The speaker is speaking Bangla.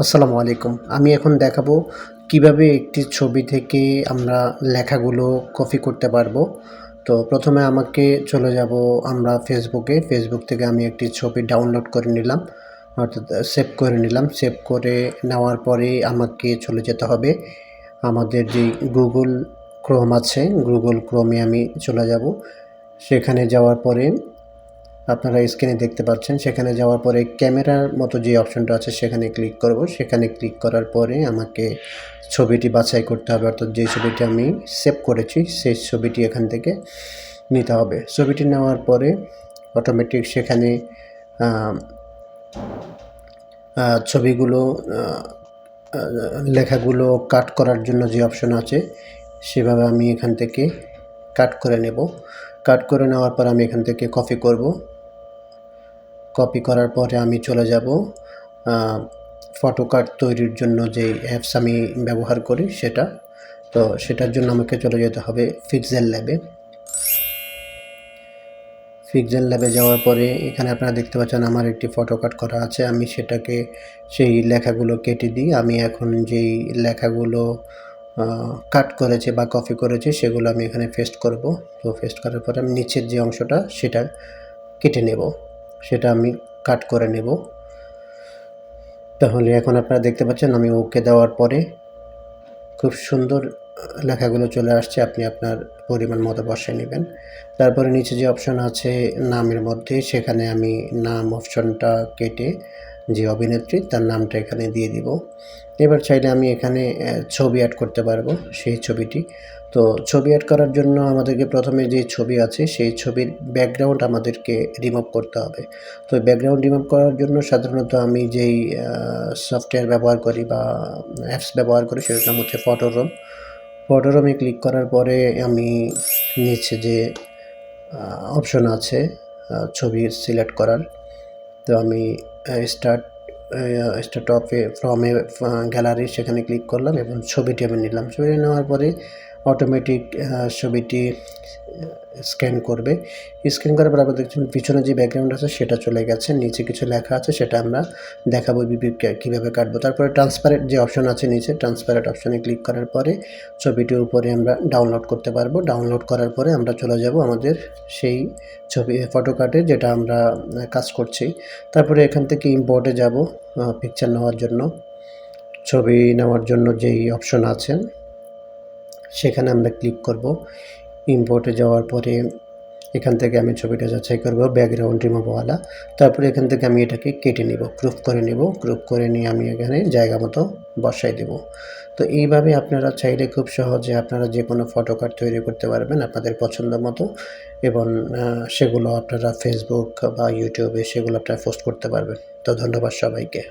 আসসালামু আলাইকুম। আমি এখন দেখাবো কিভাবে একটি ছবি থেকে আমরা লেখাগুলো কপি করতে পারবো। তো প্রথমে আমাকে চলে যাব আমরা ফেসবুকে। ফেসবুক থেকে আমি একটি ছবি ডাউনলোড করে নিলাম, অর্থাৎ সেভ করে নিলাম। সেভ করে নেওয়ার পরে আমাকে চলে যেতে হবে আমাদের যে গুগল ক্রোম আছে, গুগল ক্রোমে আমি চলে যাব। সেখানে যাওয়ার পরে আপনারা স্ক্রিনে দেখতে পাচ্ছেন, সেখানে যাওয়ার পরে ক্যামেরার মতো যে অপশনটা আছে সেখানে ক্লিক করব। সেখানে ক্লিক করার পরে আমাকে ছবিটি বাছাই করতে হবে, অর্থাৎ যে ছবিটি আমি সেভ করেছি সেই ছবিটি এখান থেকে নিতে হবে। ছবিটি নেওয়ার পরে অটোমেটিক সেখানে ছবিগুলো লেখাগুলো কাট করার জন্য যে অপশন আছে সেভাবে আমি এখান থেকে কাট করে নেব। কাট করে নেওয়ার পর আমি এখান থেকে কপি করব। কপি করার পরে আমি চলে যাব ফটো কার্ড তৈরির জন্য যেই অ্যাপস আমি ব্যবহার করি সেটা। তো সেটার জন্য আমাকে চলে যেতে হবে পিক্সেল ল্যাবে। পিক্সেল ল্যাবে যাওয়ার পরে এখানে আপনারা দেখতে পাচ্ছেন আমার একটি ফটো কাট করা আছে। আমি সেটাকে সেই লেখাগুলো কেটে দিই। আমি এখন যেই লেখাগুলো কাট করেছি বা কপি করেছি সেগুলো আমি এখানে পেস্ট করব। তো পেস্ট করার পরে আমি নিচের যে অংশটা সেটা কেটে নেব, সেটা আমি কাট করে নেব। তাহলে এখন আপনারা দেখতে পাচ্ছেন আমি ওকে দেওয়ার পরে খুব সুন্দর লেখাগুলো চলে আসছে। আপনি আপনার পরিমাণ মতো বসায় নেবেন। তারপরে নিচে যে অপশন আছে নামের মধ্যে, সেখানে আমি নাম অপশনটা কেটে যে অভিনেত্রী তার নামটা এখানে দিয়ে দিব। এবার চাইলে আমি এখানে ছবি অ্যাড করতে পারবো, সেই ছবিটি। তো ছবি অ্যাড করার জন্য আমাদেরকে প্রথমে যে ছবি আছে সেই ছবির ব্যাকগ্রাউন্ড আমাদেরকে রিমুভ করতে হবে। তো ব্যাকগ্রাউন্ড রিমুভ করার জন্য সাধারণত আমি যেই সফটওয়্যার ব্যবহার করি বা অ্যাপস ব্যবহার করি সেটার নাম হচ্ছে ফটোরুম। ফটোরুমে ক্লিক করার পরে আমি নিচে যে অপশন আছে ছবি সিলেক্ট করার, তো আমি start of from a gallery সেখানে ক্লিক করলাম এবং ছবিটি আমি নিলাম। ছবিটি নেওয়ার পরে অটোমেটিক ছবিটি স্ক্যান করবে। স্ক্যান করার পর আপনারা দেখছেন পিছনে যে ব্যাকগ্রাউন্ড আছে সেটা চলে গেছে, নিচে কিছু লেখা আছে সেটা আমরা দেখাবো কীভাবে কাটবো। তারপরে ট্রান্সপারেন্ট যে অপশন আছে নিচে, ট্রান্সপারেন্ট অপশনে ক্লিক করার পরে ছবিটির উপরে আমরা ডাউনলোড করতে পারবো। ডাউনলোড করার পরে আমরা চলে যাব আমাদের সেই ছবি ফটো কার্ডে যেটা আমরা কাজ করছি। তারপরে এখান থেকে ইম্পোর্টে যাব পিকচার নেওয়ার জন্য। ছবি নেওয়ার জন্য যেই অপশন আছে সেখানে আমরা ক্লিক করব। ইম্পোর্টে যাওয়ার পরে এখান থেকে আমি ছবিটা যাচাই করব ব্যাকগ্রাউন্ড রিমুভওয়ালা। তারপরে এখান থেকে আমি এটাকে কেটে নিব, ক্রপ করে নিব। ক্রপ করে নিয়ে আমি এখানে জায়গা মতো বসাই দেব। তো এইভাবে আপনারা চাইলে খুব সহজে আপনারা যে কোনো ফটো কার্ড তৈরি করতে পারবেন আপনাদের পছন্দ মতো, এবং সেগুলো আপনারা ফেসবুক বা ইউটিউবে সেগুলো আপনারা পোস্ট করতে পারবেন। তো ধন্যবাদ সবাইকে।